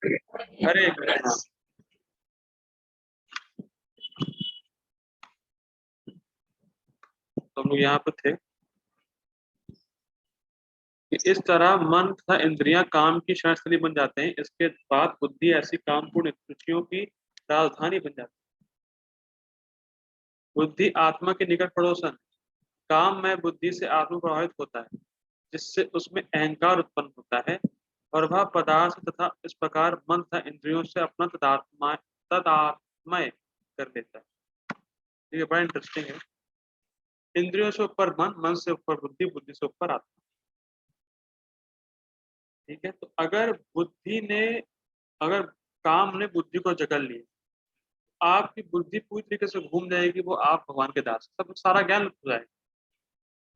हरे कृष्ण। तो हम लोग यहाँ पे थे कि इस तरह मन तथा इंद्रियां काम की शरणस्थली बन जाते हैं। इसके बाद बुद्धि ऐसी कामपूर्ण रुचियों की राजधानी बन जाती है। बुद्धि आत्मा के निकट पड़ोसन, काम में बुद्धि से आत्मा प्रभावित होता है, जिससे उसमें अहंकार उत्पन्न होता है और वह पदार्थ तथा इस प्रकार मन तथा इंद्रियों से अपना तदात्मय कर लेता है। ये बड़ा इंटरेस्टिंग है। इंद्रियों से ऊपर मन, मन से ऊपर बुद्धि, बुद्धि से ऊपर आत्मा। ठीक है, तो अगर बुद्धि ने, अगर काम ने बुद्धि को जकड़ लिया, आपकी बुद्धि पूरी तरीके से घूम जाएगी। वो आप भगवान के दास, सब सारा ज्ञान लुप्त हो जाएगा,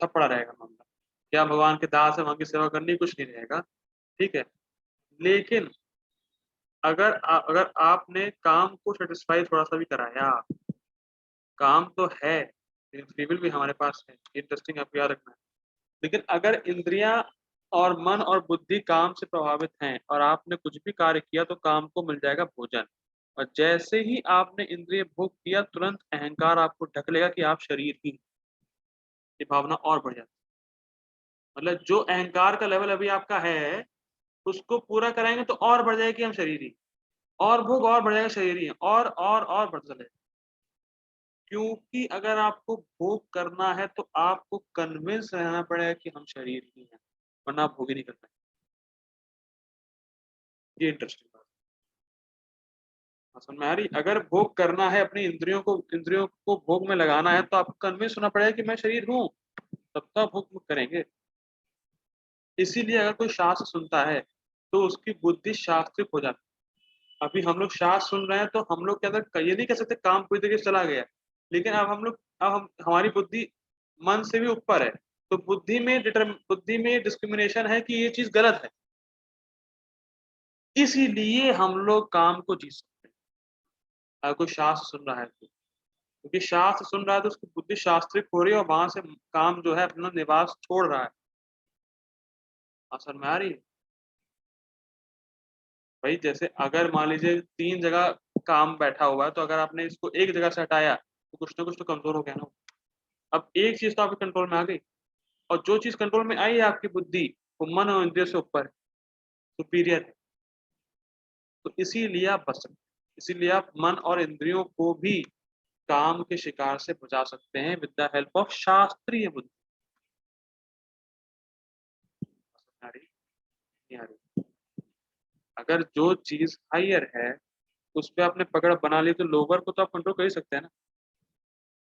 सब पड़ा रहेगा मामला। क्या भगवान के दास है, वहां की सेवा करनी, कुछ नहीं रहेगा। ठीक है, लेकिन अगर आपने काम को सेटिस्फाई थोड़ा सा भी कराया, काम तो है, लेकिन फ्री विल भी हमारे पास है, इंटरेस्टिंग आपको याद रखना है। लेकिन अगर इंद्रियां और मन और बुद्धि काम से प्रभावित हैं और आपने कुछ भी कार्य किया, तो काम को मिल जाएगा भोजन। और जैसे ही आपने इंद्रिय भोग किया, तुरंत अहंकार आपको ढक लेगा कि आप शरीर ही, ये भावना और बढ़ जाती है। मतलब जो अहंकार का लेवल अभी आपका है, उसको पूरा कराएंगे तो और बढ़ जाएगा कि हम शरीर ही, और भोग और बढ़ जाएगा शरीर ही, और बढ़ चले। क्योंकि अगर आपको भोग करना है तो आपको कन्विंस रहना पड़ेगा कि हम शरीर ही हैं, वरना आप भोग ही नहीं कर पाएंगे। ये इंटरेस्टिंग बात है। समझ में आ रही? अगर भोग करना है, अपनी इंद्रियों को भोग में लगाना है, तो आपको कन्विंस होना पड़ेगा कि मैं शरीर हूँ, तब तो आप भोग करेंगे। इसीलिए अगर कोई शास्त्र सुनता है तो उसकी बुद्धि शास्त्रिक हो जाती है। अभी हम लोग शास्त्र सुन रहे हैं तो हम लोग क्या ये नहीं कह सकते काम पूरी तरीके से चला गया, लेकिन अब हम हमारी बुद्धि मन से भी ऊपर है। तो बुद्धि में डिस्क्रिमिनेशन है कि ये चीज गलत है। इसीलिए हम लोग काम को जी सकते हैं अगर कोई शास्त्र सुन रहा है तो। क्योंकि शास्त्र सुन रहा है तो उसकी बुद्धि शास्त्रिक हो रही है और वहां से काम जो है अपना निवास छोड़ रहा है। समझ में आ रही है? भाई जैसे अगर मान लीजिए 3 जगह काम बैठा हुआ है, तो अगर आपने इसको एक जगह से हटाया तो कुछ ना कुछ तो कमजोर हो गया ना। अब एक चीज तो आपके कंट्रोल में आ गई, और जो चीज कंट्रोल में आई है आपकी बुद्धि, वो मन और इंद्रिय से ऊपर है, सुपीरियर है। तो इसीलिए आप बच सकते हैं। इसीलिए आप मन और इंद्रियों को भी काम के शिकार से बचा सकते हैं विद द हेल्प ऑफ शास्त्रीय बुद्धि। आ रही? नहीं आ रही? अगर जो चीज हायर है उस पर आपने पकड़ बना ली, तो लोअर को तो आप कंट्रोल कर ही सकते हैं ना।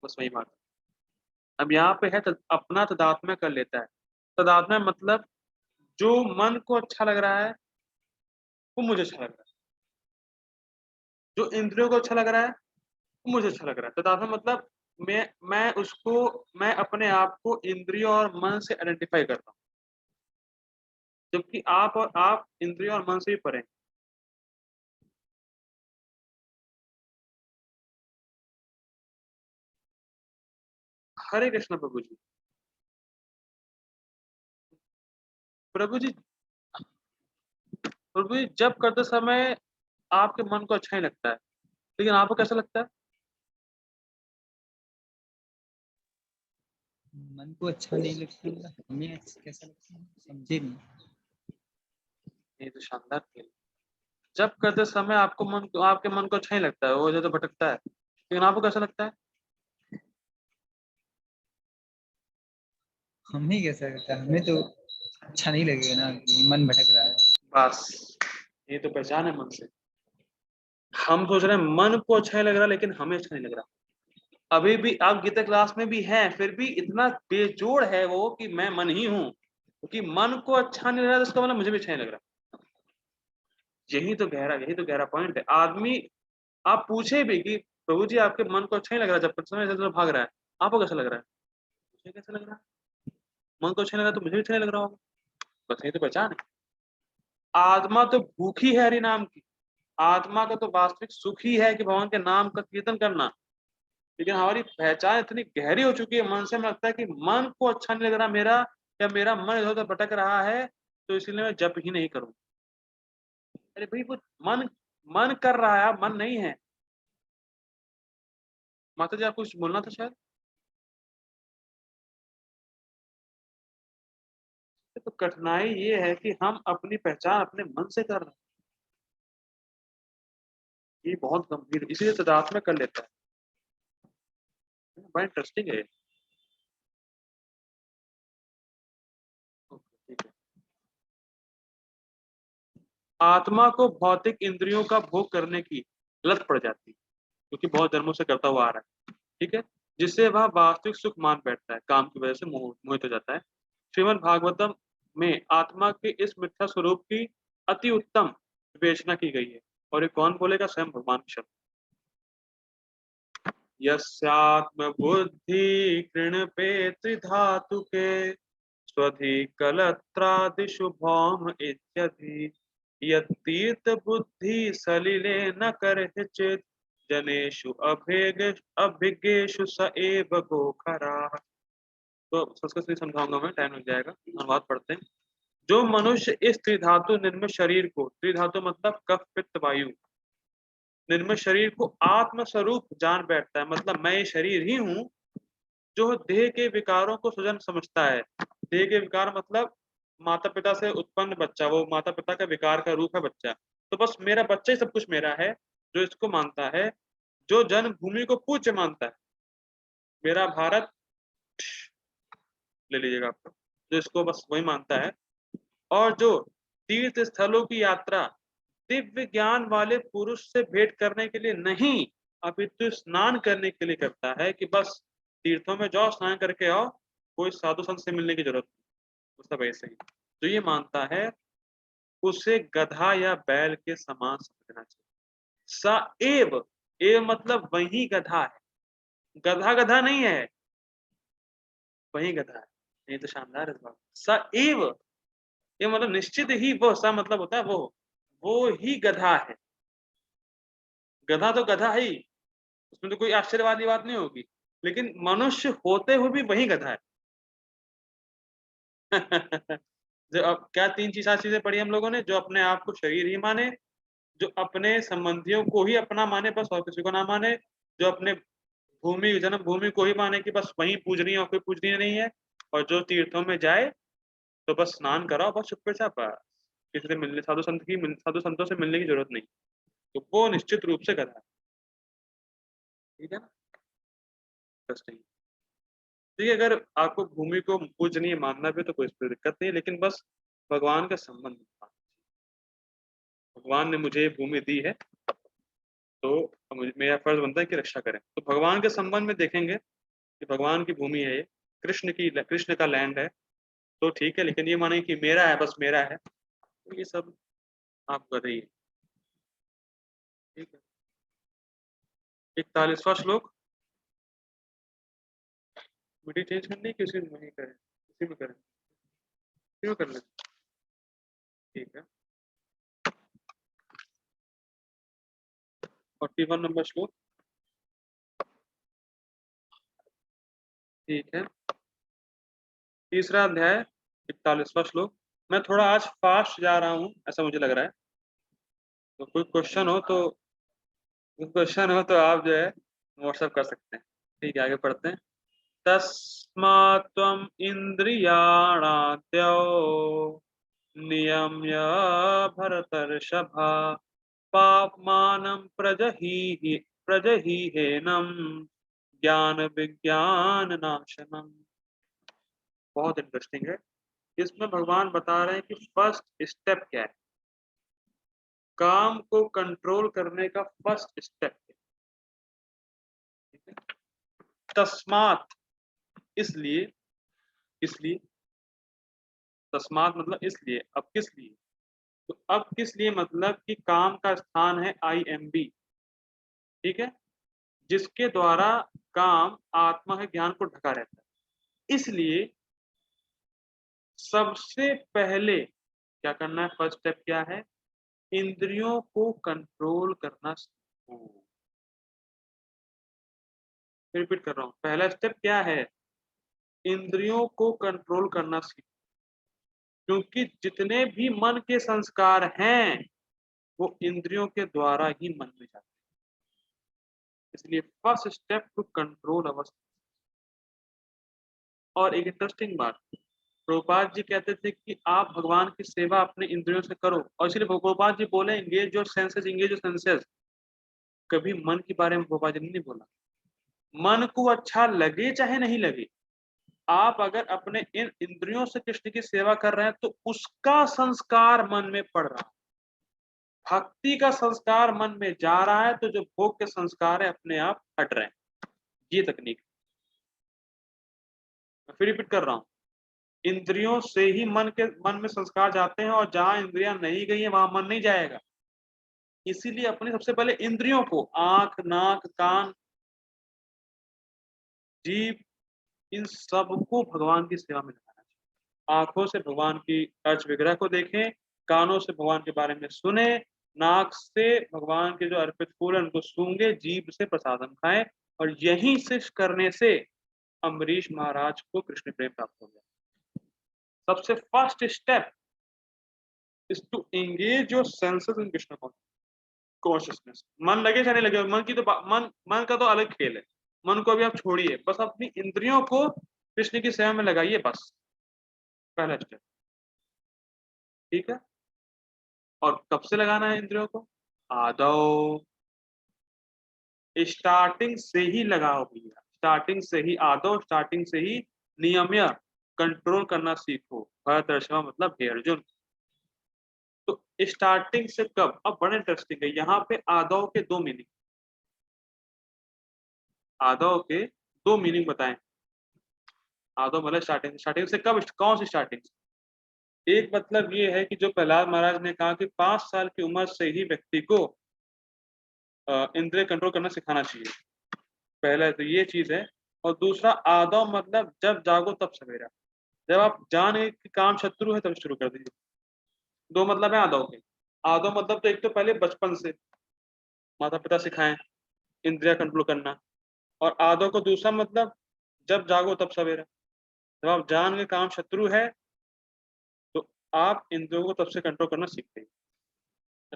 बस वही बात है। अब यहाँ पे है अपना तदात्म्य कर लेता है। तदात्म्य मतलब जो मन को अच्छा लग रहा है वो मुझे अच्छा लग रहा है, जो इंद्रियों को अच्छा लग रहा है वो मुझे अच्छा लग रहा है। तदात्म्य मतलब मैं अपने आप को इंद्रियों और मन से आइडेंटिफाई करता हूँ, जबकि आप इंद्रियों और मन से ही परे हैं। हरे कृष्ण प्रभु जी। प्रभु जी, प्रभु जी जब करते समय आपके मन को अच्छा ही लगता है, लेकिन आपको कैसा लगता है? मन को अच्छा नहीं लगता, मतलब हमें कैसा लगता है समझे नहीं। ये तो शानदार खेल। जब करते समय आपके मन को अच्छा ही लगता है, वो जो तो भटकता है, लेकिन आपको कैसा लगता है? हमें कैसा लगता है, हमें तो अच्छा नहीं लगेगा ना कि मन भटक रहा है। बस, ये तो पहचान है मन से। हम सोच रहे हैं मन को अच्छा नहीं लग रहा, लेकिन हमें अच्छा नहीं लग रहा। अभी भी आप गीता क्लास में भी हैं, फिर भी इतना बेजोड़ है वो कि मैं मन ही हूँ, क्योंकि मन को अच्छा नहीं लग रहा तो उसका मतलब मुझे भी अच्छा नहीं लग रहा। यही तो गहरा पॉइंट है। आदमी, आप पूछे भी कि प्रभु जी आपके मन को अच्छा नहीं लग रहा, जब तक समय इधर-उधर भाग रहा है, आपको कैसा लग रहा है? मुझे कैसा लग रहा है? मन को अच्छा नहीं लग रहा तो मुझे भी अच्छा नहीं लग रहा होगा। बस यही तो पहचान है। आत्मा तो भूखी है हरि नाम की। आत्मा का तो वास्तविक सुख ही है कि भगवान के नाम का कीर्तन करना। लेकिन हमारी पहचान इतनी गहरी हो चुकी है मन से, हमें लगता है कि मन को अच्छा नहीं लग रहा मेरा, या मेरा मन इधर उधर भटक रहा है, तो इसीलिए मैं जप ही नहीं करूँ। अरे भाई वो मन मन कर रहा है, मन नहीं है। माता जी आपको कुछ बोलना था शायद। तो कठिनाई ये है कि हम अपनी पहचान अपने मन से कर रहे हैं, ये बहुत गंभीर, इसीलिए तदात्म्य कर लेता है। बड़ा इंटरेस्टिंग है। ठीक है। आत्मा को भौतिक इंद्रियों का भोग करने की लत पड़ जाती है, क्योंकि बहुत जन्मों से करता हुआ आ रहा है। ठीक है। जिससे वह वास्तविक सुख मान बैठता है, काम की वजह से मोहित हो जाता है। श्रीमद् भागवतम में आत्मा के इस मिथ्या स्वरूप की अति उत्तम विवेचना की गई है। और ये कौन बोलेगा? स्वयं भगवान के शब्द। यस्यात्म बुद्धि कृणपे त्रिधातु के स्वधिकलत्रादिषु भौम इत्यधि यत्तीर्थ बुद्धि सलिले न करहिचित् जनेषु अभिज्ञेषु स एव गोखरा। तो संस्कृत से समझाऊंगा मैं, टाइम लग जाएगा। अनुवाद पढ़ते हैं। जो मनुष्य इस त्रिधातु निर्मित शरीर को, त्रिधातु मतलब कफ पित्त वायु, निर्मित शरीर को आत्म स्वरूप जान बैठता है, मतलब मैं ये शरीर ही हूँ, जो देह के विकारों को स्वजन समझता है। देह के विकार मतलब माता पिता से उत्पन्न बच्चा, वो माता पिता का विकार का रूप है बच्चा। तो बस मेरा बच्चा ही सब कुछ मेरा है, जो इसको मानता है। जो जन्मभूमि को पूज्य मानता है, मेरा भारत ले लीजिएगा आपको, जो इसको बस वही मानता है। और जो तीर्थ स्थलों की यात्रा दिव्य ज्ञान वाले पुरुष से भेंट करने के लिए नहीं, अपितु स्नान करने के लिए करता है, कि बस तीर्थों में जाओ, स्नान करके आओ, कोई साधु संत से मिलने की जरूरत नहीं। वो सब ऐसे ही जो ये मानता है, उसे गधा या बैल के समान समझना चाहिए। स एव, एव मतलब वही गधा है, गधा गधा नहीं है, वही गधा है। ये तो शानदार है इस बात। स एव, ये मतलब निश्चित ही, वो सा मतलब होता है वो ही गधा है। गधा तो गधा है ही, उसमें तो कोई आश्चर्य वाली बात नहीं होगी। लेकिन मनुष्य होते हुए भी वही गधा है। जो अब क्या तीन चीज चार चीजें पढ़ी हम लोगों ने? जो अपने आप को शरीर ही माने, जो अपने संबंधियों को ही अपना माने बस, और किसी को ना माने, जो अपने भूमि जन्म भूमि को ही माने कि बस वही पूजनीय और कोई पूजनीय नहीं है, और जो तीर्थों में जाए तो बस स्नान कराओ, बस चुपचाप, बस किसी से मिलने, साधु संतों से मिलने की जरूरत नहीं। तो वो निश्चित रूप से गधा है। ठीक है ना? इंटरेस्टिंग। ठीक है, अगर आपको भूमि को पूजनीय मानना भी तो कोई इसमें दिक्कत नहीं है, लेकिन बस भगवान का संबंध नहीं मानना। भगवान ने मुझे ये भूमि दी है, तो मेरा फर्ज बनता है कि रक्षा करें। तो भगवान के संबंध में देखेंगे कि भगवान की भूमि है ये, कृष्ण का लैंड है, तो ठीक है। लेकिन ये माने कि मेरा है, बस मेरा है, तो ये सब आप गधे ही है। ठीक है। 41वां श्लोक। मीडिया चेंज करनी है कि उसी में वही करें? उसी में करें, उसी में कर लें। ठीक है। 41 नंबर श्लोक। ठीक है। तीसरा अध्याय, 41वां श्लोक। मैं थोड़ा आज फास्ट जा रहा हूँ, ऐसा मुझे लग रहा है। तो कोई क्वेश्चन हो तो आप जो है व्हाट्सएप कर सकते हैं। ठीक है, आगे पढ़ते हैं। तस्मात् त्वम् इन्द्रियाणाद्यौ नियम्य भरतर्षभा पाप्मानं प्रजहीहेनं ज्ञान विज्ञान नाशनम। बहुत इंटरेस्टिंग है। इसमें भगवान बता रहे हैं कि फर्स्ट स्टेप क्या है, काम को कंट्रोल करने का फर्स्ट स्टेप है। ठीक है? तस्मात, इसलिए, इसलिए, तस्मात मतलब इसलिए, अब किस लिए? तो अब किस लिए मतलब कि काम का स्थान है IMB। ठीक है। जिसके द्वारा काम आत्मा के ज्ञान को ढका रहता है। इसलिए सबसे पहले क्या करना है? फर्स्ट स्टेप क्या है? इंद्रियों को कंट्रोल करना सीखो। रिपीट कर रहा हूं, पहला स्टेप क्या है? इंद्रियों को कंट्रोल करना सीखो। क्योंकि जितने भी मन के संस्कार हैं, वो इंद्रियों के द्वारा ही मन में जाते हैं। इसलिए फर्स्ट स्टेप टू कंट्रोल अवर। और एक इंटरेस्टिंग बात, प्रभुपाद जी कहते थे कि आप भगवान की सेवा अपने इंद्रियों से करो, और इसलिए प्रभुपाद जी बोले engage your senses, engage your senses. कभी मन के बारे में प्रभुपाद जी ने नहीं बोला। मन को अच्छा लगे चाहे नहीं लगे, आप अगर अपने इन इंद्रियों से कृष्ण की सेवा कर रहे हैं तो उसका संस्कार मन में पड़ रहा है। भक्ति का संस्कार मन में जा रहा है तो जो भोग के संस्कार है अपने आप हट रहे हैं। ये तकनीक, मैं फिर रिपीट कर रहा हूं, इंद्रियों से ही मन में संस्कार जाते हैं, और जहां इंद्रियां नहीं गई है वहां मन नहीं जाएगा। इसीलिए अपने सबसे पहले इंद्रियों को, आंख, नाक, कान, जीभ, इन सबको भगवान की सेवा में लगाना चाहिए। आंखों से भगवान की अर्च विग्रह को देखें, कानों से भगवान के बारे में सुने, नाक से भगवान के जो अर्पित फूल है उनको सूंघे, जीभ से प्रसादम खाएं। और यही से करने से अम्बरीश महाराज को कृष्ण प्रेम प्राप्त हो गया। सबसे first step is to engage your senses in Krishna consciousness. मन लगे चाहे नहीं लगे, मन की तो मन का तो अलग खेल है, मन को अभी आप छोड़िए, बस अपनी इंद्रियों को कृष्ण की सेवा में लगाइए, बस पहला स्टेप। ठीक है। और कब से लगाना है इंद्रियों को? आदौ, स्टार्टिंग से ही लगाओ भैया, स्टार्टिंग से ही आदौ, स्टार्टिंग से ही नियम्य कंट्रोल करना सीखो। भरतर्षभा मतलब हे अर्जुन। तो स्टार्टिंग से कब? अब बड़ा इंटरेस्टिंग है, यहाँ पे आदौ के दो मीनिंग, आदौ के दो मीनिंग बताएं। आदौ मतलब स्टार्टिंग, स्टार्टिंग से कब, कौन सी स्टार्टिंग? एक मतलब ये है कि जो प्रहलाद महाराज ने कहा कि 5 साल की उम्र से ही व्यक्ति को इंद्रिय कंट्रोल करना सिखाना चाहिए, पहला तो ये चीज है। और दूसरा आदौ मतलब जब जागो तब सवेरा, जब आप जाने कि काम शत्रु है तब शुरू कर दीजिए। दो मतलब है आदौ के। आदौ मतलब तो एक तो पहले बचपन से माता पिता सिखाएं इंद्रिया कंट्रोल करना, और आदौ को दूसरा मतलब जब जागो तब सवेरा, जब आप जान के काम शत्रु है तो आप इंद्रियों को तब से कंट्रोल करना सीखते हैं,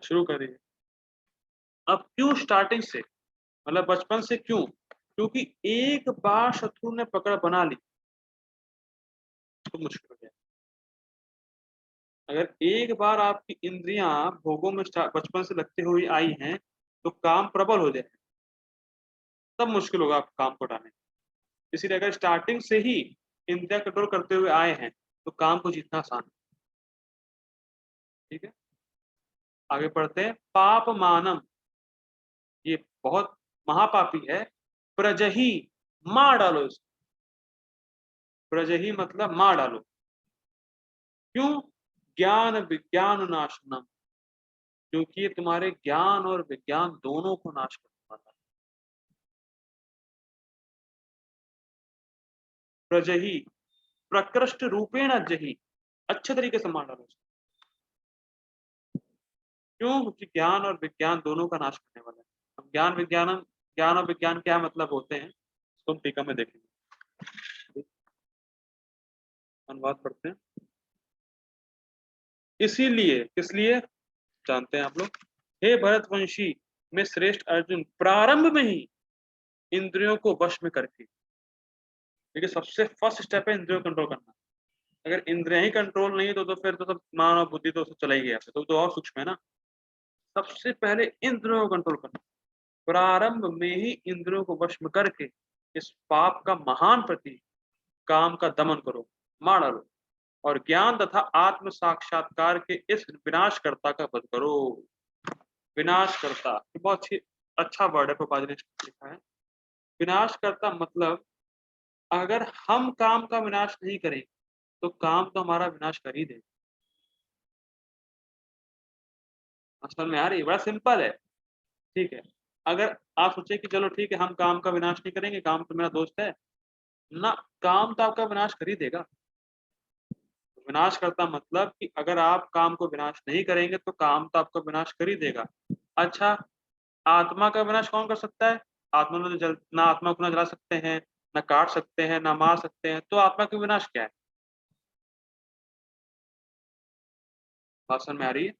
शुरू कर दीजिए। अब क्यों स्टार्टिंग से, मतलब बचपन से क्यों? क्योंकि एक बार शत्रु ने पकड़ बना ली तो मुश्किल हो गया। अगर एक बार आपकी इंद्रियां भोगों में बचपन से लगते हुए आई हैं तो काम प्रबल हो जाए, तब मुश्किल होगा आपको काम को हटाने। इसीलिए अगर स्टार्टिंग से ही इंद्रिया कंट्रोल करते हुए आए हैं तो काम को जीतना आसान है। ठीक है, आगे पढ़ते हैं। पाप मानम, ये बहुत महापापी है। प्रजही, मार डालो इसको। प्रजही मतलब मार डालो। क्यों? ज्ञान विज्ञान नाशनम, क्योंकि ये तुम्हारे ज्ञान और विज्ञान दोनों को नाश करने वाला है। प्रजही, प्रकृष्ट रूपेण जही, अच्छे तरीके से मार डालो। क्यों? क्योंकि ज्ञान और विज्ञान दोनों का नाश करने वाला है। अब ज्ञान और विज्ञान क्या मतलब होते हैं इसको हम टीका में देखेंगे। अनुवाद पढ़ते हैं। इसीलिए, किस लिए जानते हैं आप लोग? हे भरतवंशी में श्रेष्ठ अर्जुन, प्रारंभ में ही इंद्रियों को वश में करके, देखिए सबसे फर्स्ट स्टेप है इंद्रियों कंट्रोल करना। अगर इंद्रियां ही कंट्रोल नहीं है तो फिर तो सब मान और बुद्धि तो चला ही गया, तो और सूक्ष्म है ना। सबसे पहले इंद्रियों को कंट्रोल करना, प्रारंभ में ही इंद्रियों को वश में करके इस पाप का महान प्रतीक काम का दमन करो, मार डालो, और ज्ञान तथा आत्म साक्षात्कार के इस विनाशकर्ता का वध करो। विनाशकर्ता, ये बहुत ही अच्छा वर्ड है, प्रभुपाद ने लिखा है। विनाशकर्ता मतलब अगर हम काम का विनाश नहीं करें तो काम तो हमारा विनाश कर ही देगा। असल में यार ये बड़ा सिंपल है। ठीक है, अगर आप सोचे कि चलो ठीक है हम काम का विनाश नहीं करेंगे, काम तो मेरा दोस्त है ना, काम तो आपका विनाश कर ही देगा। विनाश करता मतलब कि अगर आप काम को विनाश नहीं करेंगे तो काम तो आपका विनाश कर ही देगा। अच्छा, आत्मा का विनाश कौन कर सकता है? आत्मा में तो ना आत्मा को ना जला सकते हैं, ना काट सकते हैं, ना मार सकते हैं, तो आत्मा का विनाश क्या है? बात समझ में आ रही है?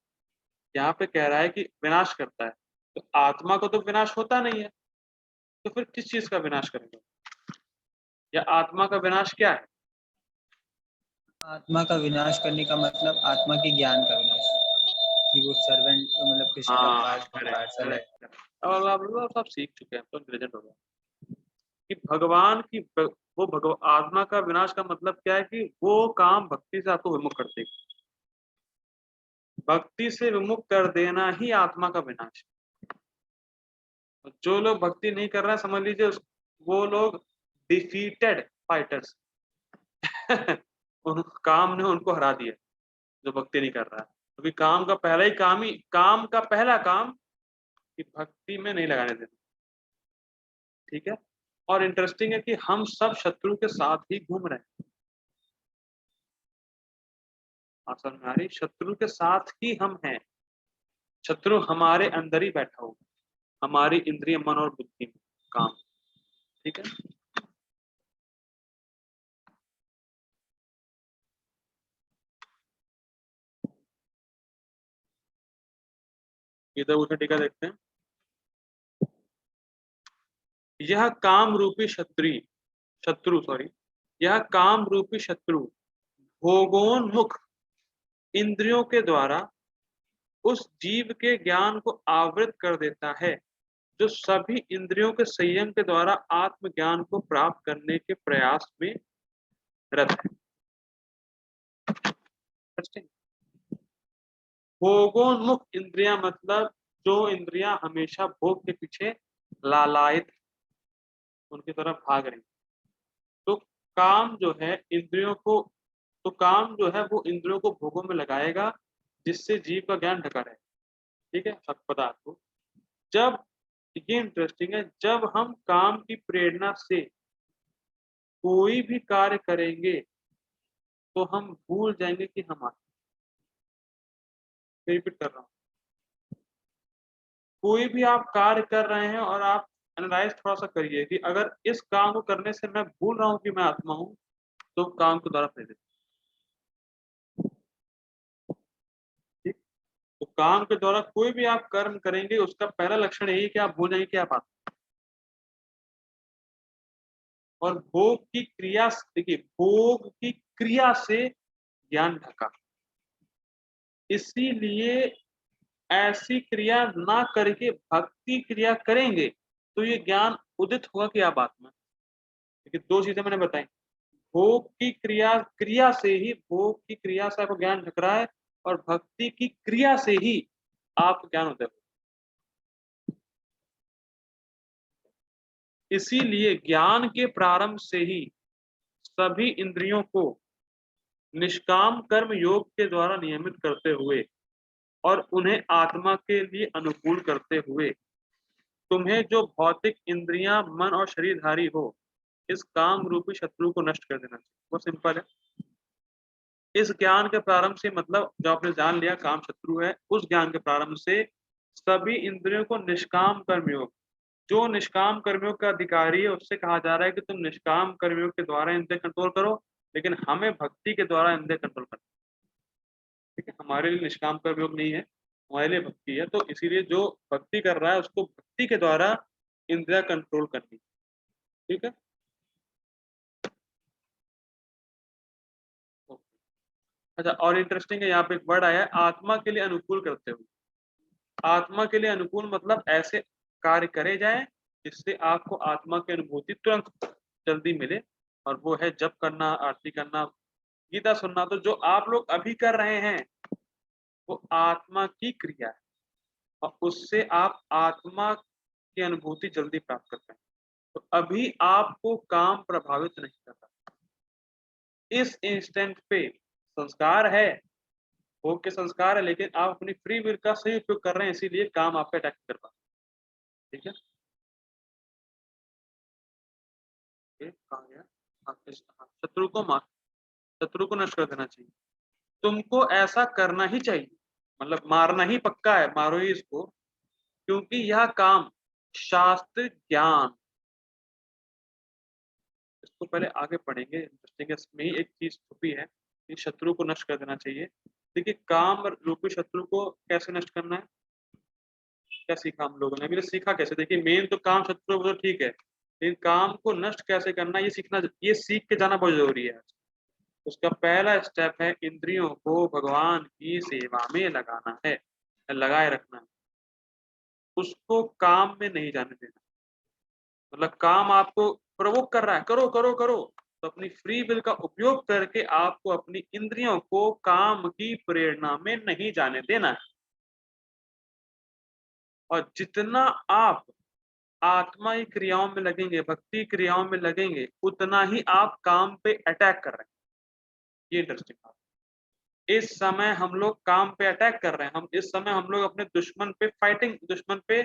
यहाँ पे कह रहा है कि विनाश करता है, तो आत्मा को तो विनाश होता नहीं है, तो फिर किस चीज का विनाश करेंगे, या आत्मा का विनाश क्या है? आत्मा का विनाश करने का मतलब आत्मा के ज्ञान का विनाश, कि वो सर्वेंट मतलब कृष्ण का हाँ, पार्सल है। करेक्ट। और आप लोग सब सीख चुके हैं, तो इंटेलिजेंट हो गए कि भगवान की वो आत्मा का विनाश का मतलब क्या है कि वो काम भक्ति से आपको विमुख कर देगी। भक्ति से विमुख कर देना ही आत्मा का विनाश है। जो लोग भक्ति नहीं कर रहे हैं, समझ लीजिए वो लोग डिफीटेड फाइटर्स उन काम ने उनको हरा दिया, जो भक्ति नहीं कर रहा है, क्योंकि काम का पहला काम कि भक्ति में नहीं लगाने देना। ठीक है। और इंटरेस्टिंग है कि हम सब शत्रु के साथ ही घूम रहे हैं। आसन में आ रही, शत्रु के साथ ही हम हैं। शत्रु हमारे अंदर ही बैठा हुआ, हमारी इंद्रिय, मन और बुद्धि में काम। ठीक है। इधर उधर टीका देखते हैं। यह काम रूपी यह काम रूपी शत्रु भोगोन्मुख इंद्रियों के द्वारा उस जीव के ज्ञान को आवृत कर देता है, जो सभी इंद्रियों के संयम के द्वारा आत्मज्ञान को प्राप्त करने के प्रयास में रत है। भोगोन्मुख इंद्रियां मतलब जो इंद्रियां हमेशा भोग के पीछे लालायित, उनकी तरफ भाग रही। तो काम जो है इंद्रियों को तो काम जो है वो इंद्रियों को भोगों में लगाएगा, जिससे जीव का ज्ञान ढका रहे। ठीक है, सब पता आपको। जब ये इंटरेस्टिंग है, जब हम काम की प्रेरणा से कोई भी कार्य करेंगे तो हम भूल जाएंगे कि हम आत्मा। रिपीट कर रहा हूँ, कोई भी आप कार्य कर रहे हैं और आप एनालाइज थोड़ा सा करिए कि अगर इस काम को करने से मैं भूल रहा हूँ कि मैं आत्मा हूँ, तो काम के द्वारा प्रेरित। ठीक। तो काम के द्वारा कोई भी आप कर्म करेंगे, उसका पहला लक्षण यही कि आप भूल जाएंगे कि आप आत्मा। और भोग की क्रिया, देखिए भोग की क्रिया से ज्ञान ढका, इसीलिए ऐसी क्रिया ना करके भक्ति क्रिया करेंगे तो ये ज्ञान उदित होगा कि आप आत्मा। देखिए दो चीजें मैंने बताई, भोग की क्रिया क्रिया से ही, भोग की क्रिया से आपको ज्ञान ढक रहा है, और भक्ति की क्रिया से ही आप ज्ञान उदय हो। इसीलिए ज्ञान के प्रारंभ से ही सभी इंद्रियों को निष्काम कर्म योग के द्वारा नियमित करते हुए और उन्हें आत्मा के लिए अनुकूल करते हुए तुम्हें जो भौतिक इंद्रियां, मन और शरीरधारी हो, इस काम रूपी शत्रु को नष्ट कर देना चाहिए। वो सिंपल है। इस ज्ञान के प्रारंभ से मतलब जो आपने जान लिया काम शत्रु है, उस ज्ञान के प्रारंभ से सभी इंद्रियों को निष्काम कर्मयोग, जो निष्काम कर्मयोग का अधिकारी है उससे कहा जा रहा है कि तुम निष्काम कर्मयोग के द्वारा इंद्रिय कंट्रोल करो, लेकिन हमें भक्ति के द्वारा इंद्रिय कंट्रोल करना। ठीक है, हमारे लिए निष्काम कर्मयोग नहीं है, हमारे लिए भक्ति है। तो इसीलिए जो भक्ति कर रहा है उसको भक्ति के द्वारा इंद्रिया कंट्रोल करनी। ठीक है। अच्छा, और इंटरेस्टिंग है, यहाँ पे एक वर्ड आया है, आत्मा के लिए अनुकूल करते हुए। आत्मा के लिए अनुकूल मतलब ऐसे कार्य करे जाए जिससे आपको आत्मा की अनुभूति तुरंत जल्दी मिले, और वो है जप करना, आरती करना, गीता सुनना। तो जो आप लोग अभी कर रहे हैं वो आत्मा की क्रिया है, और उससे आप आत्मा की अनुभूति जल्दी प्राप्त करते हैं। तो अभी आपको काम प्रभावित नहीं कर रहा, इस इंस्टेंट पे संस्कार है, भोग के संस्कार है, लेकिन आप अपनी फ्री विल का सही उपयोग कर रहे हैं, इसीलिए काम आप पे अटैक कर पा। ठीक है, ये कहा गया। हाँ, शत्रु को मार, शत्रु को नष्ट कर देना चाहिए। तुमको ऐसा करना ही चाहिए, मतलब मारना ही पक्का है, मारो ही इसको, क्योंकि यह काम शास्त्र ज्ञान। इसको पहले आगे पढ़ेंगे, इंटरेस्टिंग है, इसमें ही एक चीज छुपी है कि शत्रु को नष्ट कर देना चाहिए। देखिए काम रूपी शत्रु को कैसे नष्ट करना है, क्या सीखा हम लोगों ने, अभी तो सीखा कैसे, देखिए मेन तो काम शत्रु वो तो ठीक है, लेकिन काम को नष्ट कैसे करना ये सीखना, ये सीख के जाना बहुत जरूरी है। उसका पहला स्टेप है इंद्रियों को भगवान की सेवा में लगाना है, लगाए रखना है, उसको काम में नहीं जाने देना। मतलब काम आपको प्रवोक कर रहा है, करो करो करो, तो अपनी फ्री विल का उपयोग करके आपको अपनी इंद्रियों को काम की प्रेरणा में नहीं जाने देना है। और जितना आप आत्मा की क्रियाओं में लगेंगे, भक्ति क्रियाओं में लगेंगे, उतना ही आप काम पे अटैक कर रहे हैं। ये इंटरेस्टिंग बात, इस समय हम लोग काम पे अटैक कर रहे हैं, हम इस समय हम लोग अपने दुश्मन पे फाइटिंग, दुश्मन पे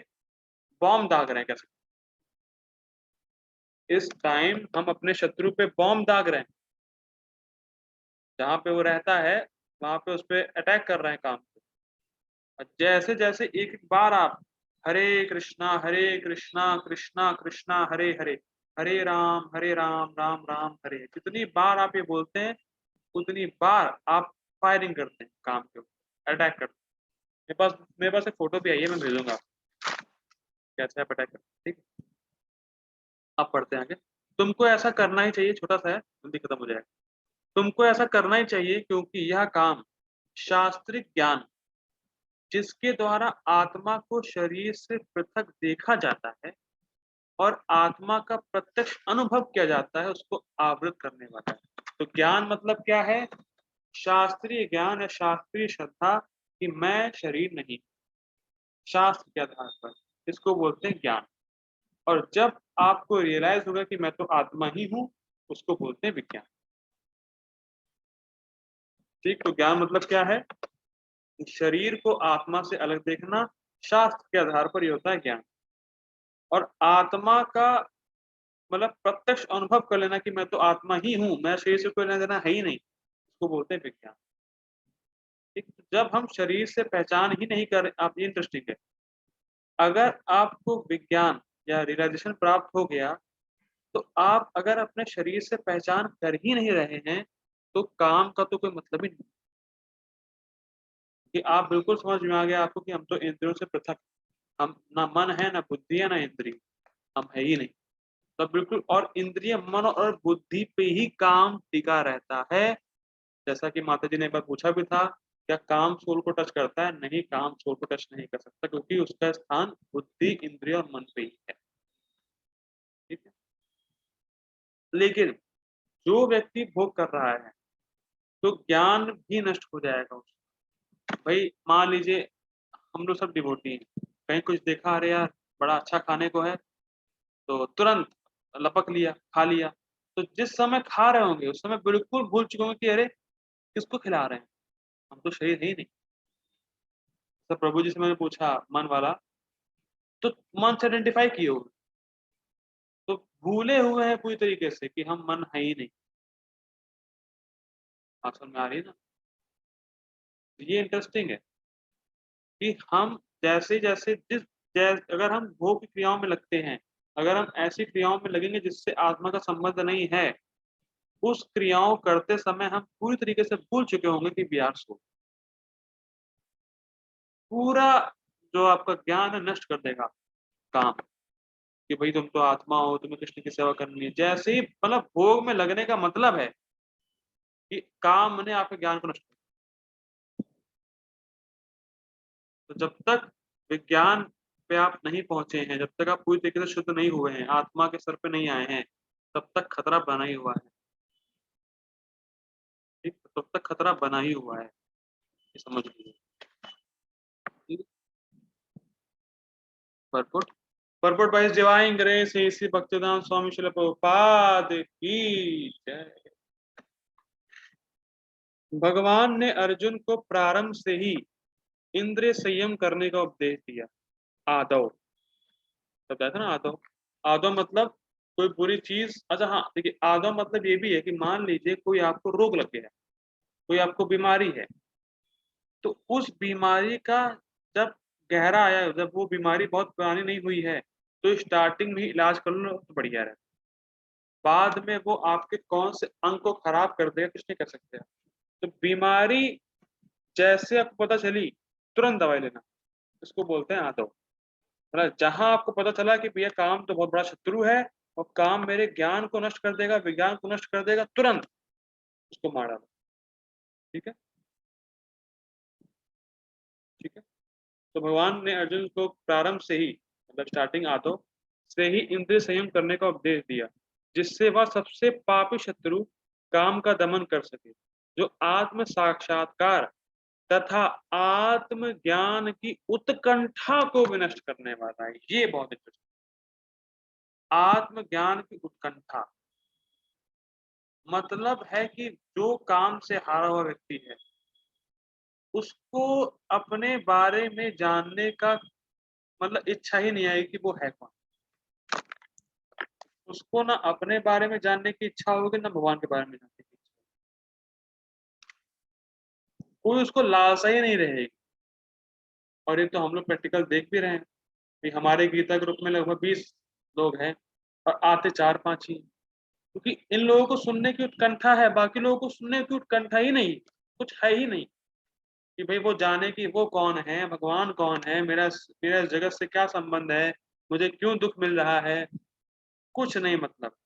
बॉम्ब दाग रहे हैं, कैसे इस टाइम हम अपने शत्रु पे बॉम्ब दाग रहे हैं, जहां पे वो रहता है वहां पे उस पर अटैक कर रहे हैं काम पे। और जैसे जैसे एक एक बार आप हरे कृष्णा कृष्णा कृष्णा हरे हरे, हरे राम राम राम हरे, जितनी बार आप ये बोलते हैं उतनी बार आप फायरिंग करते हैं काम के ऊपर, अटैक करते हैं। मेरे पास एक फोटो भी आई है, मैं भेजूंगा कैसे आप अटैक करते हैं, ठीक है। आप पढ़ते हैं आगे। तुमको ऐसा करना ही चाहिए, छोटा सा है जल्दी खत्म हो जाएगा। तुमको ऐसा करना ही चाहिए क्योंकि यह काम शास्त्रिक ज्ञान जिसके द्वारा आत्मा को शरीर से पृथक देखा जाता है और आत्मा का प्रत्यक्ष अनुभव किया जाता है, उसको आवृत करने वाला है। तो ज्ञान मतलब क्या है, शास्त्रीय ज्ञान या शास्त्रीय श्रद्धा कि मैं शरीर नहीं, शास्त्र के आधार पर इसको बोलते हैं ज्ञान। और जब आपको रियलाइज होगा कि मैं तो आत्मा ही हूं, उसको बोलते हैं विज्ञान। ठीक, तो ज्ञान मतलब क्या है, शरीर को आत्मा से अलग देखना, शास्त्र के आधार पर ये होता है ज्ञान। और आत्मा का मतलब प्रत्यक्ष अनुभव कर लेना कि मैं तो आत्मा ही हूं, मैं शरीर से कोई लेना देना है ही नहीं, इसको बोलते हैं विज्ञान। ठीक, जब हम शरीर से पहचान ही नहीं कर, आप ये इंटरेस्टिंग है, अगर आपको विज्ञान या रियलाइजेशन प्राप्त हो गया, तो आप अगर अपने शरीर से पहचान कर ही नहीं रहे हैं, तो काम का तो कोई मतलब ही नहीं, कि आप बिल्कुल समझ में आ गया आपको कि हम तो इंद्रियों से पृथक, हम ना मन है ना बुद्धि है ना इंद्रिय, हम है ही नहीं। तो बिल्कुल, और इंद्रिय मन और बुद्धि पे ही काम टिका रहता है। जैसा कि माता जी ने एक बार पूछा भी था, क्या काम सोल को टच करता है, नहीं, काम सोल को टच नहीं कर सकता, क्योंकि उसका स्थान बुद्धि इंद्रिय और मन पे ही है। ठीक है, लेकिन जो व्यक्ति भोग कर रहा है तो ज्ञान भी नष्ट हो जाएगा उसका। भाई मान लीजिए हम लोग सब डिवोटी हैं, कहीं कुछ देखा, अरे यार बड़ा अच्छा खाने को है, तो तुरंत लपक लिया, खा लिया। तो जिस समय खा रहे होंगे उस समय बिल्कुल भूल चुके होंगे कि अरे किसको खिला रहे हैं, हम तो शरीर है ही नहीं। तो प्रभु जी से मैंने पूछा मन वाला, तो मन से आइडेंटिफाई किए हो, तो भूले हुए हैं पूरी तरीके से कि हम मन है ही नहीं। आप समझ में आ रही है ना, ये इंटरेस्टिंग है कि हम जैसे जैसे अगर हम भोग की क्रियाओं में लगते हैं, अगर हम ऐसी क्रियाओं में लगेंगे जिससे आत्मा का संबंध नहीं है, उस क्रियाओं करते समय हम पूरी तरीके से भूल चुके होंगे कि वी आर सोल। पूरा जो आपका ज्ञान है नष्ट कर देगा काम, कि भाई तुम तो आत्मा हो, तुम्हें कृष्ण की सेवा करनी है, जैसे ही मतलब भोग में लगने का मतलब है कि काम ने आपके ज्ञान को नष्ट कर दिया। तो जब तक विज्ञान पे आप नहीं पहुंचे हैं, जब तक आप पूरी तरीके से शुद्ध नहीं हुए हैं, आत्मा के स्तर पे नहीं आए हैं, तब तक खतरा बना ही हुआ है। ठीक, तब तक खतरा बना ही हुआ है, ये समझ लीजिए। ठीक, परपुट परपुट बाईस डिवाइन ग्रेस श्री भक्तिदान स्वामी शिल प्रभुपाद की जय। भगवान ने अर्जुन को प्रारंभ से ही इंद्रिय संयम करने का उपदेश दिया। आदव बताया था ना, आदव, आदव मतलब कोई बुरी चीज, अच्छा हाँ देखिए, आदव मतलब ये भी है कि मान लीजिए कोई आपको रोग लग गया है, कोई आपको बीमारी है, तो उस बीमारी का जब गहरा आया, जब वो बीमारी बहुत पुरानी नहीं हुई है, तो स्टार्टिंग में ही इलाज कर लो तो बढ़िया रहता। बाद में वो आपके कौन से अंग को खराब कर देगा कुछ नहीं कर सकते। तो बीमारी जैसे आपको पता चली तुरंत दवाई लेना, इसको बोलते हैं आदव। मतलब जहां आपको पता चला कि भैया काम तो बहुत बड़ा शत्रु है और काम मेरे ज्ञान को नष्ट कर देगा, विज्ञान को नष्ट कर देगा, तुरंत उसको मार डालो। ठीक है, ठीक है। तो भगवान ने अर्जुन को प्रारंभ से ही, मतलब स्टार्टिंग आदो से ही इंद्रिय संयम करने का उपदेश दिया, जिससे वह सबसे पापी शत्रु काम का दमन कर सके, जो आत्म साक्षात्कार तथा आत्म ज्ञान की उत्कंठा को विनष्ट करने वाला है। ये बहुत इंटरेस्टिंग, आत्म ज्ञान की उत्कंठा मतलब है कि जो काम से हारा हुआ व्यक्ति है, उसको अपने बारे में जानने का मतलब इच्छा ही नहीं आएगी कि वो है कौन। उसको ना अपने बारे में जानने की इच्छा होगी, ना भगवान के बारे में जानने की इच्छा होगी। कोई उसको लालसा ही नहीं रहेगी। और ये तो हम लोग प्रैक्टिकल देख भी रहे हैं कि हमारे गीता ग्रुप में लगभग 20 लोग हैं और आते 4-5 ही, क्योंकि इन लोगों को सुनने की उत्कंठा है, बाकी लोगों को सुनने की उत्कंठा ही नहीं, कुछ है ही नहीं कि भाई वो जाने कि वो कौन है, भगवान कौन है, मेरा मेरा इस जगत से क्या संबंध है, मुझे क्यों दुख मिल रहा है, कुछ नहीं मतलब।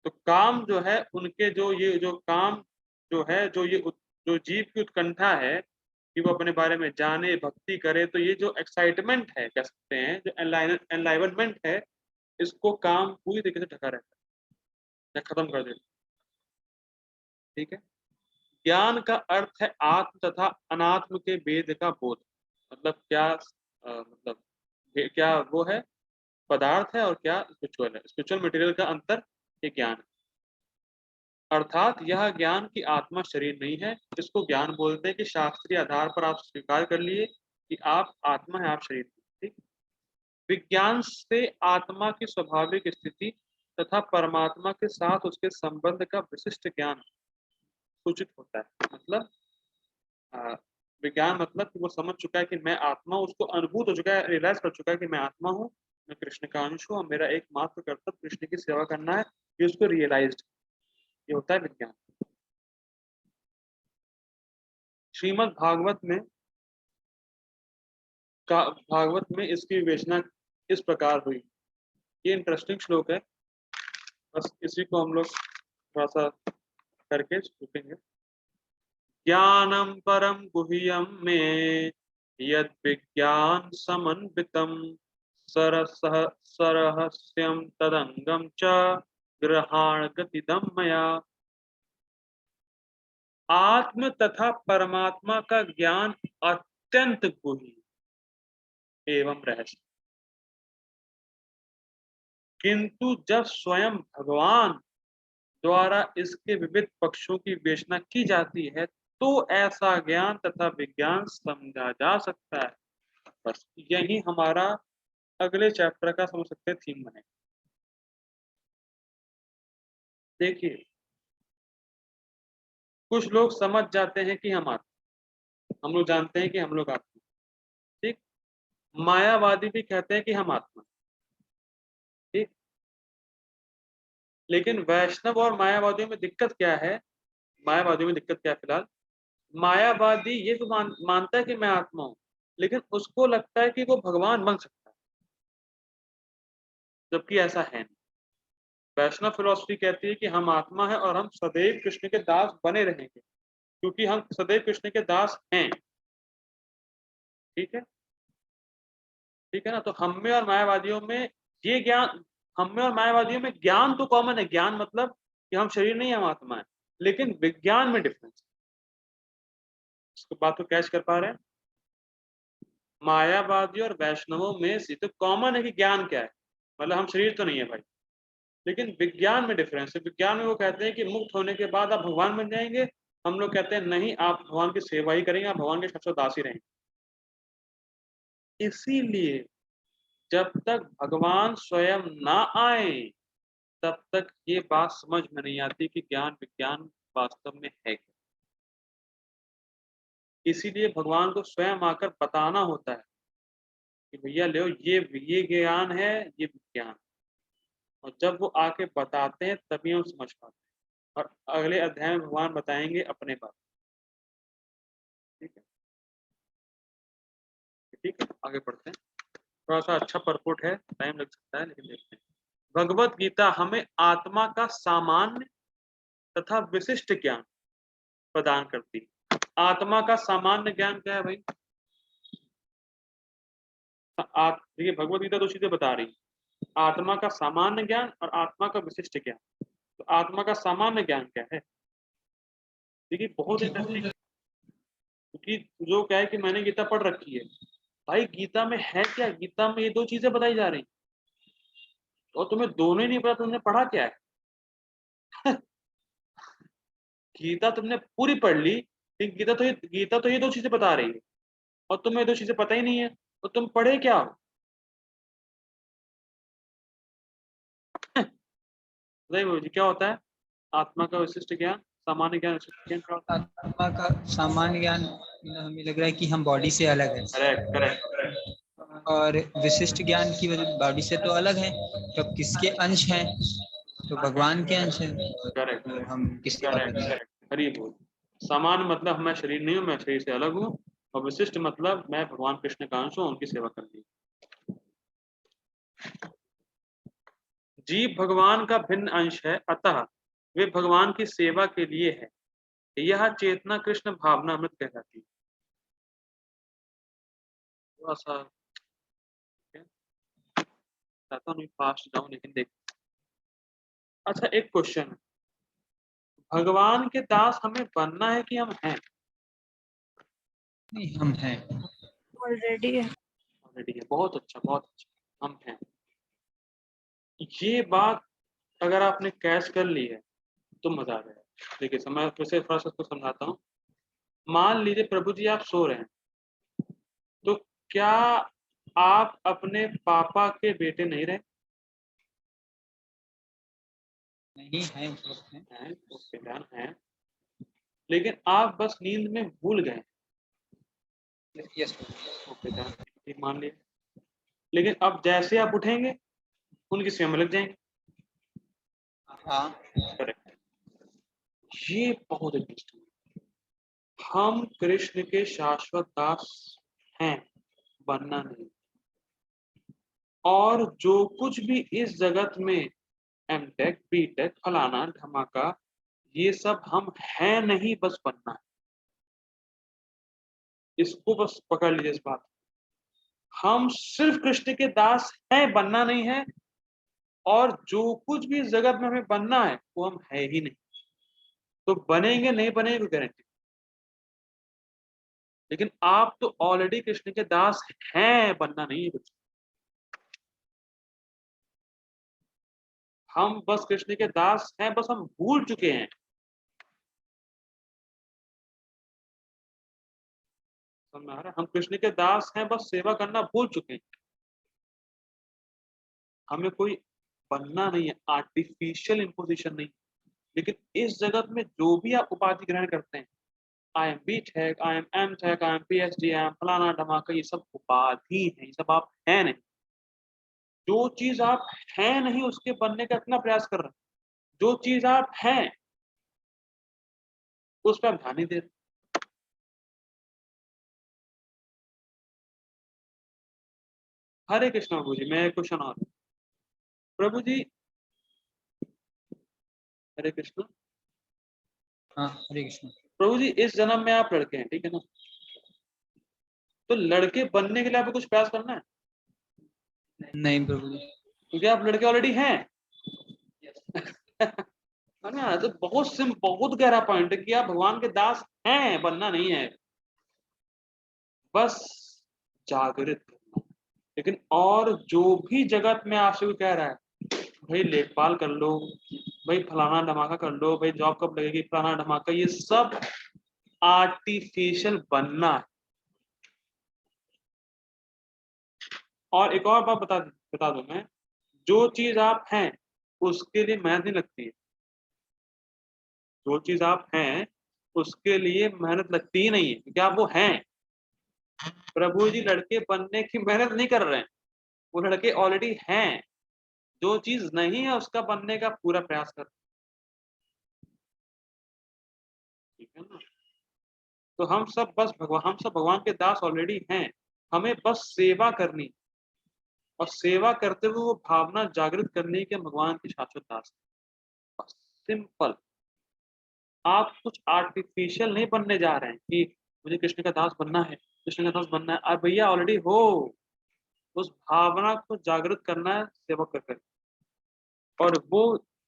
तो काम जो है उनके, जो ये जो काम जो है, जो जीव की उत्कंठा है कि वो अपने बारे में जाने, भक्ति करे, तो ये जो एक्साइटमेंट है कह सकते हैं, जो एनलाइवनमेंट है, इसको काम पूरी तरीके से ढका रहता है या खत्म कर देता है। ठीक है। ज्ञान का अर्थ है आत्म तथा अनात्म के भेद का बोध। मतलब क्या मतलब क्या वो है, पदार्थ है और क्या स्पिरिचुअल है, स्पिरिचुअल मटेरियल का अंतर, ये ज्ञान है। अर्थात यह ज्ञान की आत्मा शरीर नहीं है, इसको ज्ञान बोलते हैं कि शास्त्रीय आधार पर आप स्वीकार कर लिए कि आप आत्मा है, आप शरीर नहीं। ठीक। विज्ञान से आत्मा की स्वाभाविक स्थिति तथा परमात्मा के साथ उसके संबंध का विशिष्ट ज्ञान सूचित होता है। मतलब अ, विज्ञान मतलब कि वो समझ चुका है कि मैं आत्मा हूँ, उसको अनुभूत हो चुका है, रियलाइज कर चुका है कि मैं आत्मा हूँ, मैं कृष्ण का अंश हूँ और मेरा एकमात्र कर्तव्य कृष्ण की सेवा करना है। ये उसको रियलाइज्ड, ये होता है विज्ञान। श्रीमद् भागवत में भागवत में इसकी विवेचना इस प्रकार हुई। ये इंटरेस्टिंग श्लोक है, बस इसी को हम लोग थोड़ा सा करके रुकेंगे। ज्ञानम परम गुह्यम में यद विज्ञान समन्वितम सरसह सरहस्यम तदंगम च ग्रहाण गतिदम मया। आत्म तथा परमात्मा का ज्ञान अत्यंत गुह्य एवं रहस्य, किंतु जब स्वयं भगवान द्वारा इसके विविध पक्षों की विवेचना की जाती है, तो ऐसा ज्ञान तथा विज्ञान समझा जा सकता है। बस यही हमारा अगले चैप्टर का समझ सकते हैं थीम बने। देखिए, कुछ लोग समझ जाते हैं कि हम लोग जानते हैं कि हम लोग आत्मा। ठीक। मायावादी भी कहते हैं कि हम आत्मा। ठीक। लेकिन वैष्णव और मायावादियों में दिक्कत क्या है, मायावादियों में दिक्कत क्या है फिलहाल, मायावादी ये तो मानता है कि मैं आत्मा हूं, लेकिन उसको लगता है कि वो भगवान बन सकता है, जबकि ऐसा है नहीं। वैष्णव फिलोसफी कहती है कि हम आत्मा है और हम सदैव कृष्ण के दास बने रहेंगे, क्योंकि हम सदैव कृष्ण के दास हैं। ठीक है, ठीक है ना। तो हम में और मायावादियों में ये ज्ञान, हम में और मायावादियों में ज्ञान तो कॉमन है, ज्ञान मतलब कि हम शरीर नहीं, हम आत्मा है, लेकिन विज्ञान में डिफरेंस है। इसको बात को कैच कर पा रहे हैं। मायावादी और वैष्णवों में से तो कॉमन है कि ज्ञान क्या है, मतलब हम शरीर तो नहीं है भाई, लेकिन विज्ञान में डिफरेंस है। विज्ञान में वो कहते हैं कि मुक्त होने के बाद आप भगवान बन जाएंगे, हम लोग कहते हैं नहीं, आप भगवान की सेवा ही करेंगे, आप भगवान के शाश्वत दास ही रहेंगे। इसीलिए जब तक भगवान स्वयं ना आए, तब तक ये बात समझ में नहीं आती कि ज्ञान विज्ञान वास्तव में है क्या। इसीलिए भगवान को स्वयं आकर बताना होता है कि भैया लो, ये ज्ञान है, ये विज्ञान। और जब वो आके बताते हैं तभी हम समझ पाते हैं। और अगले अध्याय में भगवान बताएंगे अपने बारे में। ठीक है, ठीक है, आगे बढ़ते हैं। थोड़ा सा अच्छा परपुट है, टाइम लग सकता है, लेकिन देखते हैं। भगवत गीता हमें आत्मा का सामान्य तथा विशिष्ट ज्ञान प्रदान करती है। आत्मा का सामान्य ज्ञान क्या है भाई? देखिए, भगवत गीता दो चीजें बता रही है, आत्मा का सामान्य ज्ञान और आत्मा का विशिष्ट ज्ञान। तो आत्मा का सामान्य ज्ञान क्या है? देखिए, बहुत इंटरेस्टिंग, क्योंकि जो क्या है कि मैंने गीता पढ़ रखी है भाई। गीता में है क्या? गीता में ये दो चीजें बताई जा रही, और तुम्हें दोनों ही नहीं पता, तुमने पढ़ा क्या है? गीता तुमने पूरी पढ़ ली, लेकिन गीता तो ये दो चीजें बता रही है, और तुम्हें दो चीजें पता ही नहीं है, तो तुम पढ़े क्या हो? बताइए बाबू जी, क्या होता है आत्मा का विशिष्ट ज्ञान, सामान्य ज्ञान, विशिष्ट ज्ञान क्या होता है? आत्मा का सामान्य ज्ञान हमें लग रहा है कि हम बॉडी से अलग है, करेक्ट, करेक्ट। और विशिष्ट ज्ञान की वजह बॉडी से तो अलग है, तो अब किसके अंश हैं? तो भगवान के अंश हैं, करेक्ट, और हम किसकी बात करेक्ट, करें? करेक्ट, हरी बोल। सामान्य मतलब मैं शरीर नहीं हूँ, मैं शरीर से अलग हूँ, और विशिष्ट मतलब मैं भगवान कृष्ण का अंश हूँ, उनकी सेवा करनी है। जीव भगवान का भिन्न अंश है, अतः वे भगवान की सेवा के लिए है। यह चेतना कृष्ण भावना अमृत कहलाती है। थोड़ा सा चाहता हूँ फास्ट जाऊं, लेकिन देख। अच्छा, एक क्वेश्चन है, भगवान के दास हमें बनना है कि हम हैं? नहीं, हम हैं ऑलरेडी है। ऑलरेडी है, बहुत अच्छा, बहुत अच्छा, हम हैं। ये बात अगर आपने कैच कर ली है तो मजा आ जाएगा। देखिए, मैं फिर से थोड़ा सा इसको समझाता हूँ। मान लीजिए प्रभु जी आप सो रहे हैं, तो क्या आप अपने पापा के बेटे नहीं रहे? नहीं है, उस वक्त हैं। हैं, ओके डन है, लेकिन आप बस नींद में भूल गए। यस। ओके डन, ठीक मान लिया। लेकिन अब जैसे आप उठेंगे, उनकी सेवा में लग जाएंगे। हाँ, करेक्ट। ये बहुत इंटरेस्टिंग है। हम कृष्ण के शाश्वत दास हैं, बनना नहीं। और जो कुछ भी इस जगत में एमटेक, बीटेक, फलाना धमाका, ये सब हम हैं नहीं, बस बनना है। इसको बस पकड़ लीजिए इस बात। हम सिर्फ कृष्ण के दास हैं, बनना नहीं है। और जो कुछ भी इस जगत में हमें बनना है, वो हम है ही नहीं। तो बनेंगे नहीं बनेंगे कोई गारंटी, लेकिन आप तो ऑलरेडी कृष्ण के दास हैं, बनना नहीं है कुछ। हम बस कृष्ण के दास हैं, बस हम भूल चुके हैं। समझ में आ रहा है? हम कृष्ण के दास हैं, बस सेवा करना भूल चुके हैं। हमें कोई बनना नहीं है, आर्टिफिशियल इम्पोजिशन नहीं। लेकिन इस जगत में जो भी आप उपाधि ग्रहण करते हैं, I am B tech, I am M tech, I am PhD, I am फलाना धमाका, ये सब उपाधि है, ये सब आप हैं नहीं। जो चीज आप हैं नहीं, उसके बनने का इतना प्रयास कर रहे हैं। जो चीज आप हैं, उस पर आप ध्यान नहीं दे रहे। हरे कृष्ण प्रभु जी, मैं क्वेश्चन और प्रभु जी, हरे कृष्ण हाँ, हरे कृष्ण। प्रभु जी, इस जन्म में आप लड़के हैं, ठीक है ना? तो लड़के बनने के लिए आपको कुछ प्रयास करना है? नहीं प्रभु जी। क्योंकि आप लड़के ऑलरेडी हैं। है ना? तो बहुत गहरा पॉइंट है कि आप भगवान के दास हैं, बनना नहीं है, बस जागृत करना। लेकिन और जो भी जगत में आपसे कोई कह रहा है, भाई लेखपाल कर लो, भाई फलाना धमाका कर लो, भाई जॉब कब लगेगी, फलाना धमाका, ये सब आर्टिफिशियल बनना है। और एक और बात बता दूं मैं, जो चीज आप हैं उसके लिए मेहनत नहीं लगती है। जो चीज आप हैं उसके लिए मेहनत लगती ही नहीं है, क्योंकि आप वो हैं। प्रभु जी लड़के बनने की मेहनत नहीं कर रहे हैं, वो लड़के ऑलरेडी हैं। जो चीज नहीं है उसका बनने का पूरा प्रयास कर रहे हैं। ठीक है ना? तो हम सब भगवान के दास ऑलरेडी हैं, हमें बस सेवा करनी, और सेवा करते हुए वो भावना जागृत करने के भगवान के शाश्वत दास हैं। बस सिंपल। आप कुछ आर्टिफिशियल नहीं बनने जा रहे हैं कि मुझे कृष्ण का दास बनना है, कृष्ण का दास बनना है। आप भैया ऑलरेडी हो, उस भावना को जागृत करना है सेवा कर कर, और वो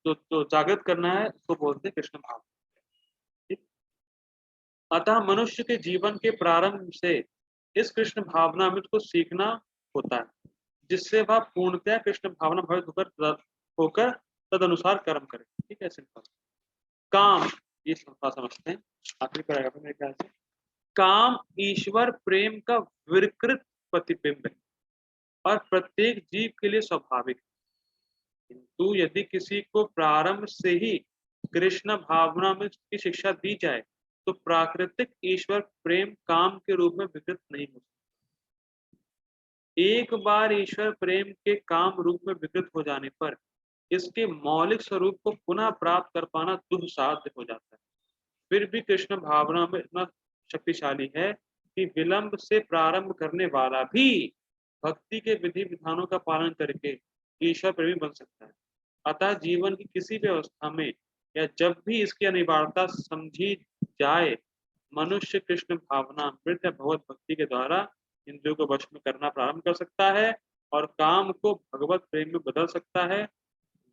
जो जागृत करना है उसको बोलते हैं कृष्ण भाव। ठीक? अतः मनुष्य के जीवन के प्रारंभ से इस कृष्ण भावना अमृत को सीखना होता है, जिससे वह पूर्णतया कृष्ण भावना भवित होकर तद अनुसार कर्म करे। ठीक है, सिंपल। काम, ये थोड़ा समझते हैं, आखिरी पर मेरे ख्याल से। काम ईश्वर प्रेम का विकृत प्रतिबिंब है और प्रत्येक जीव के लिए स्वाभाविक है, किंतु यदि किसी को प्रारंभ से ही कृष्ण भावना में की शिक्षा दी जाए तो प्राकृतिक ईश्वर प्रेम काम के रूप में विकृत नहीं हो सकता। एक बार ईश्वर प्रेम के काम रूप में विकृत हो जाने पर इसके मौलिक स्वरूप को पुनः प्राप्त कर पाना दुस्साध्य हो जाता है। फिर भी कृष्ण भावना में इतना शक्तिशाली है कि विलंब से प्रारंभ करने वाला भी भक्ति के विधि विधानों का पालन करके ईश्वर प्रेमी बन सकता है। अतः जीवन की किसी भी अवस्था में या जब भी इसकी अनिवार्यता समझी जाए, मनुष्य कृष्ण भावना अमृत या भगवत भक्ति के द्वारा इंद्रियों को वश में करना प्रारंभ कर सकता है और काम को भगवत प्रेम में बदल सकता है,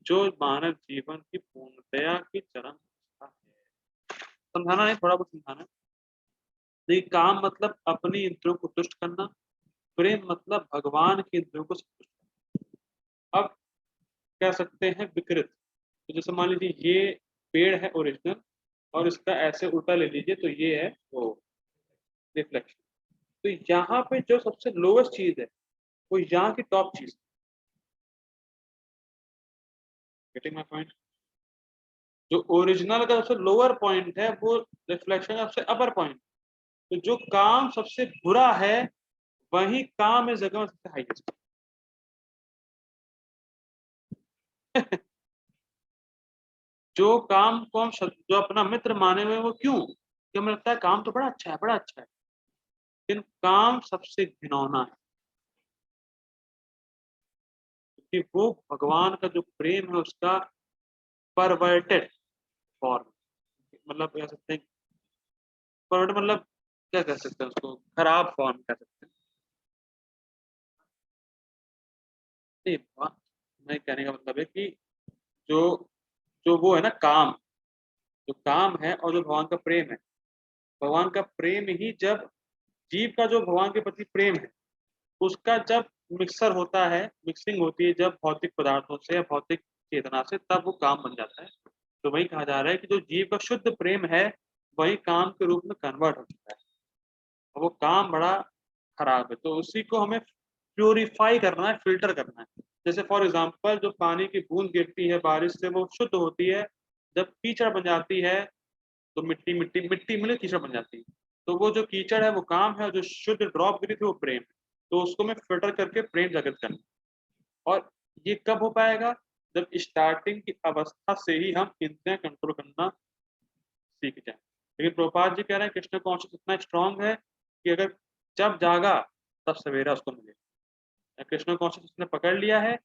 जो मानव जीवन की पूर्णतया की चरम अवस्था है। समझाना है, थोड़ा बहुत समझाना है। देखिए, काम मतलब अपनी इंद्रियों को तुष्ट करना, प्रेम मतलब भगवान के इंद्रियों को संतुष्ट करना। अब कह सकते हैं विकृत, तो जैसे मान लीजिए ये पेड़ है ओरिजिनल और इसका ऐसे उल्टा ले लीजिए तो ये है वो रिफ्लेक्शन। तो यहाँ पे जो सबसे लोवेस्ट चीज है वो यहाँ की टॉप चीज। Getting my point? जो ओरिजिनल का सबसे लोअर पॉइंट है वो रिफ्लेक्शन का सबसे अपर पॉइंट। तो जो काम सबसे बुरा है वही काम इस जगह में सबसे हाईएस्ट। जो काम को हम जो अपना मित्र माने हुए वो क्यों, कि हमें लगता है काम तो बड़ा अच्छा है, बड़ा अच्छा है, लेकिन काम सबसे घिनौना है, क्योंकि वो भगवान का जो प्रेम है उसका परवर्टेड फॉर्म। मतलब कह सकते हैं परवर्टेड मतलब क्या कह सकते हैं उसको, खराब फॉर्म कह सकते हैं। नहीं, मैं कहने का मतलब है कि जो जो वो है ना काम, जो काम है और जो भगवान का प्रेम है, भगवान का प्रेम ही जब जीव का जो भगवान के प्रति प्रेम है उसका जब मिक्सर होता है, मिक्सिंग होती है जब भौतिक पदार्थों से या भौतिक चेतना से, तब वो काम बन जाता है। तो वही कहा जा रहा है कि जो जीव का शुद्ध प्रेम है वही काम के रूप में कन्वर्ट हो चुका है, और वो काम बड़ा खराब है। तो उसी को हमें प्योरीफाई करना है, फिल्टर करना है। जैसे फॉर एग्जाम्पल जो पानी की बूंद गिरती है बारिश से वो शुद्ध होती है, जब कीचड़ बन जाती है तो मिट्टी मिट्टी मिट्टी मिले कीचड़ बन जाती है। तो वो जो कीचड़ है वो काम है और जो शुद्ध ड्रॉप गिरी थी वो प्रेम है। तो उसको मैं फिल्टर करके प्रेम जागृत करना। और ये कब हो पाएगा, जब स्टार्टिंग की अवस्था से ही हम इंद्रियां कंट्रोल करना सीख जाए। लेकिन प्रभुपाद जी कह रहे हैं कृष्ण कॉन्शियस इतना स्ट्रांग है कि अगर जब जागा तब सवेरा उसको मिले। कृष्ण कॉन्शियस उसने पकड़ लिया है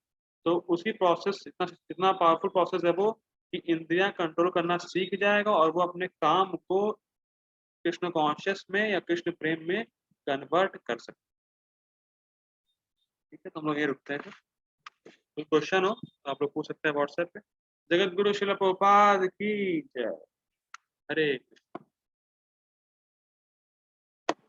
तो उसी प्रोसेस इतना इतना पावरफुल प्रोसेस है वो कि इंद्रियां कंट्रोल करना सीख जाएगा और वो अपने काम को कृष्ण कॉन्शियस में या कृष्ण प्रेम में कन्वर्ट कर सकते। ठीक है, तो हम लोग ये रुकते हैं। कोई क्वेश्चन हो तो आप लोग पूछ सकते हैं व्हाट्सएप पे। जगत गुरु शिला प्रभुपाद की जय। हरे कृष्ण।